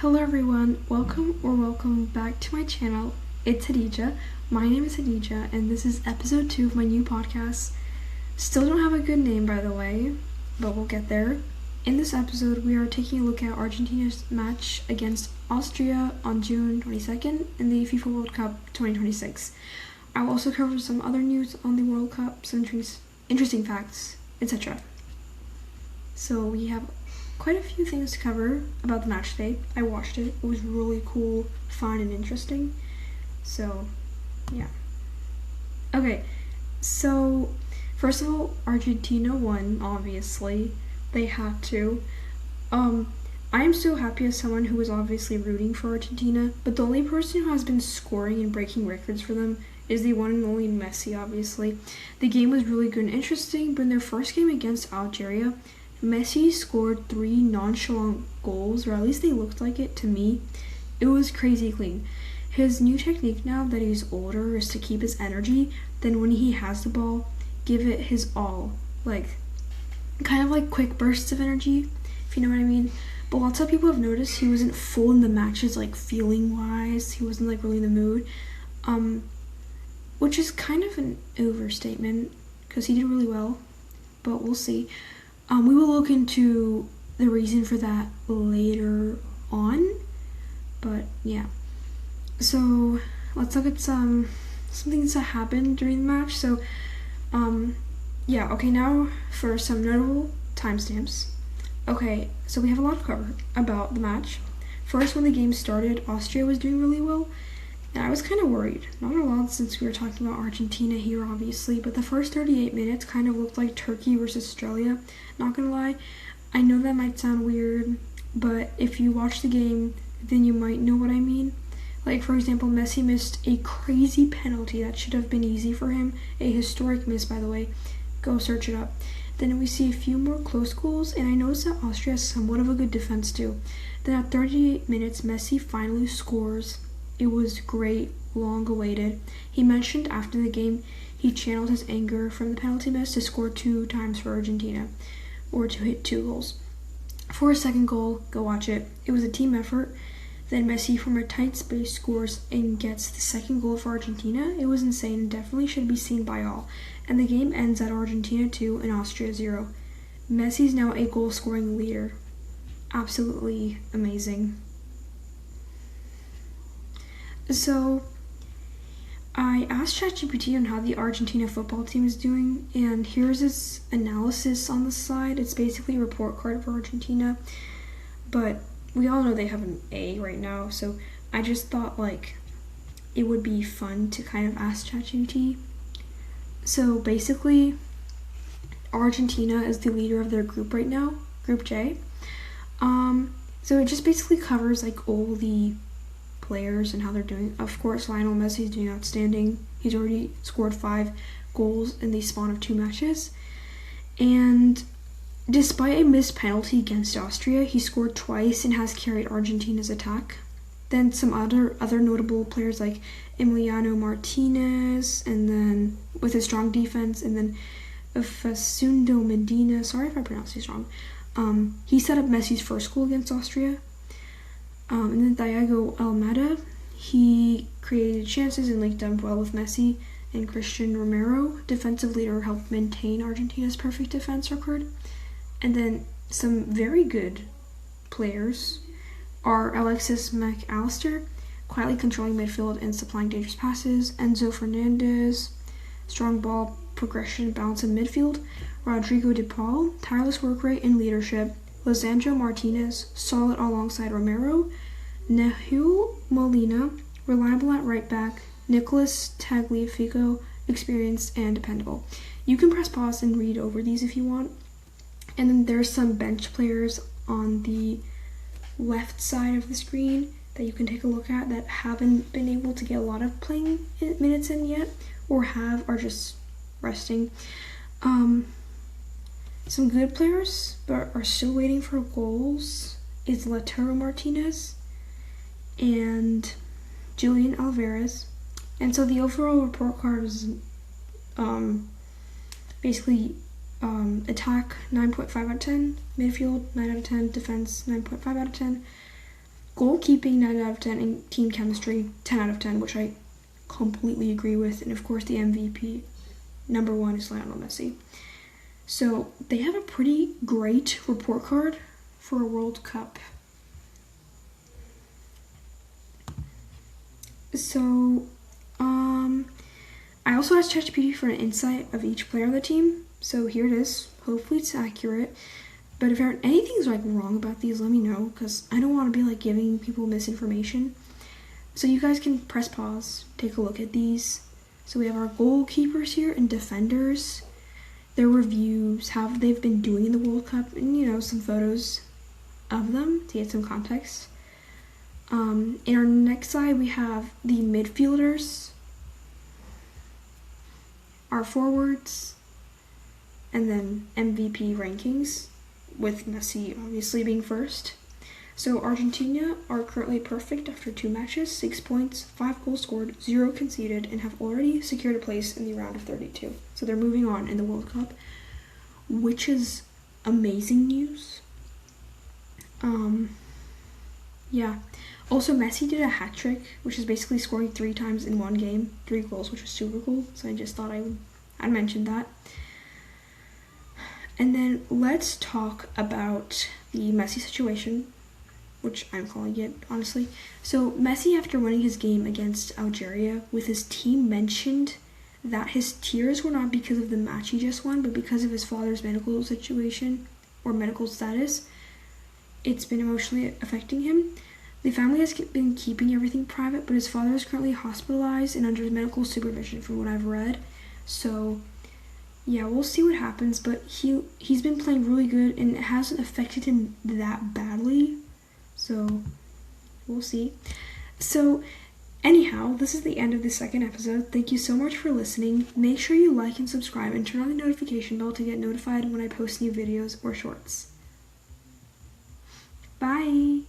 Hello everyone, welcome back to my channel. It's Hadija. My name is Hadija and this is episode 2 of my new podcast. Still don't have a good name, by the way, but we'll get there. In this episode, we are taking a look at Argentina's match against Austria on June 22nd in the FIFA World Cup 2026. I will also cover some other news on the World Cup, some interesting facts, etc. So we have quite a few things to cover about the match today. I watched it. It was really cool, fun, and interesting. So, yeah. Okay, so first of all, Argentina won, obviously. They had to. I am so happy as someone who is obviously rooting for Argentina, but the only person who has been scoring and breaking records for them is the one and only Messi, obviously. The game was really good and interesting, but in their first game against Algeria, Messi scored 3 nonchalant goals, or at least they looked like it to me. It was crazy clean. His new technique now that he's older is to keep his energy, then when he has the ball, give it his all. Like, kind of like quick bursts of energy, if you know what I mean. But lots of people have noticed he wasn't full in the matches, like feeling-wise. He wasn't like really in the mood. Which is kind of an overstatement, because he did really well, but we'll see. We will look into the reason for that later on, but yeah. So let's look at some things that happened during the match. So, yeah. Okay, now for some notable timestamps. Okay, so we have a lot to cover about the match. First, when the game started, Austria was doing really well, and I was kind of worried. Not a lot since we were talking about Argentina here, obviously, but the first 38 minutes kind of looked like Turkey versus Australia. Not gonna lie, I know that might sound weird, but if you watch the game, then you might know what I mean. Like, for example, Messi missed a crazy penalty that should have been easy for him. A historic miss, by the way. Go search it up. Then we see a few more close goals, and I noticed that Austria has somewhat of a good defense too. Then at 38 minutes, Messi finally scores. It was great, long awaited. He mentioned after the game he channeled his anger from the penalty miss to score 2 times for Argentina, or to hit 2 goals. For his second goal, go watch it. It was a team effort. Then Messi from a tight space scores and gets the second goal for Argentina. It was insane and definitely should be seen by all. And the game ends at Argentina 2 and Austria 0. Messi's now a goal-scoring leader. Absolutely amazing. So, I asked ChatGPT on how the Argentina football team is doing, and here's this analysis on the side. It's basically a report card for Argentina, but we all know they have an A right now, so I just thought, like, it would be fun to kind of ask ChatGPT. So, basically, Argentina is the leader of their group right now, Group J. So it just basically covers, like, all the players and how they're doing. Of course, Lionel Messi is doing outstanding. He's already scored 5 goals in the span of 2 matches. And despite a missed penalty against Austria, he scored twice and has carried Argentina's attack. Then some other notable players like Emiliano Martinez, and then with a strong defense, and then Facundo Medina, sorry if I pronounced these wrong, he set up Messi's first goal against Austria. And then Diego Almada, he created chances and linked up well with Messi. And Christian Romero, defensive leader, helped maintain Argentina's perfect defense record. And then some very good players are Alexis McAllister, quietly controlling midfield and supplying dangerous passes. Enzo Fernandez, strong ball progression, balance in midfield. Rodrigo de Paul, tireless work rate and leadership. Lisandro Martinez, solid alongside Romero. Nahul Molina, reliable at right back. Nicolas Tagliafico, experienced and dependable. You can press pause and read over these if you want. And then there's some bench players on the left side of the screen that you can take a look at that haven't been able to get a lot of playing minutes in yet, or are just resting. Some good players, but are still waiting for goals, is Lautaro Martinez and Julian Alvarez. And so the overall report card is basically attack 9.5 out of 10, midfield 9 out of 10, defense 9.5 out of 10. Goalkeeping, 9 out of 10, and team chemistry, 10 out of 10, which I completely agree with. And of course, the MVP, number 1, is Lionel Messi. So they have a pretty great report card for a World Cup. So, I also asked ChatGPT for an insight of each player on the team. So here it is. Hopefully it's accurate. But if anything's like wrong about these, let me know, because I don't want to be like giving people misinformation. So you guys can press pause, take a look at these. So we have our goalkeepers here and defenders, their reviews, how they've been doing in the World Cup, and some photos of them to get some context. In our next slide, we have the midfielders, our forwards, and then MVP rankings, with Messi obviously being first. So Argentina are currently perfect after 2 matches, 6 points, 5 goals scored, 0 conceded, and have already secured a place in the round of 32. So they're moving on in the World Cup, which is amazing news. Yeah. Also, Messi did a hat trick, which is basically scoring 3 times in one game, 3 goals, which is super cool. So I just thought I'd mention that. And then let's talk about the Messi situation, which I'm calling it, honestly. So Messi, after winning his game against Algeria, with his team, mentioned that his tears were not because of the match he just won, but because of his father's medical situation or medical status. It's been emotionally affecting him. The family has been keeping everything private, but his father is currently hospitalized and under medical supervision from what I've read. So yeah, we'll see what happens, but he's been playing really good and it hasn't affected him that badly. So we'll see. So anyhow, this is the end of the second episode. Thank you so much for listening. Make sure you like and subscribe and turn on the notification bell to get notified when I post new videos or shorts. Bye!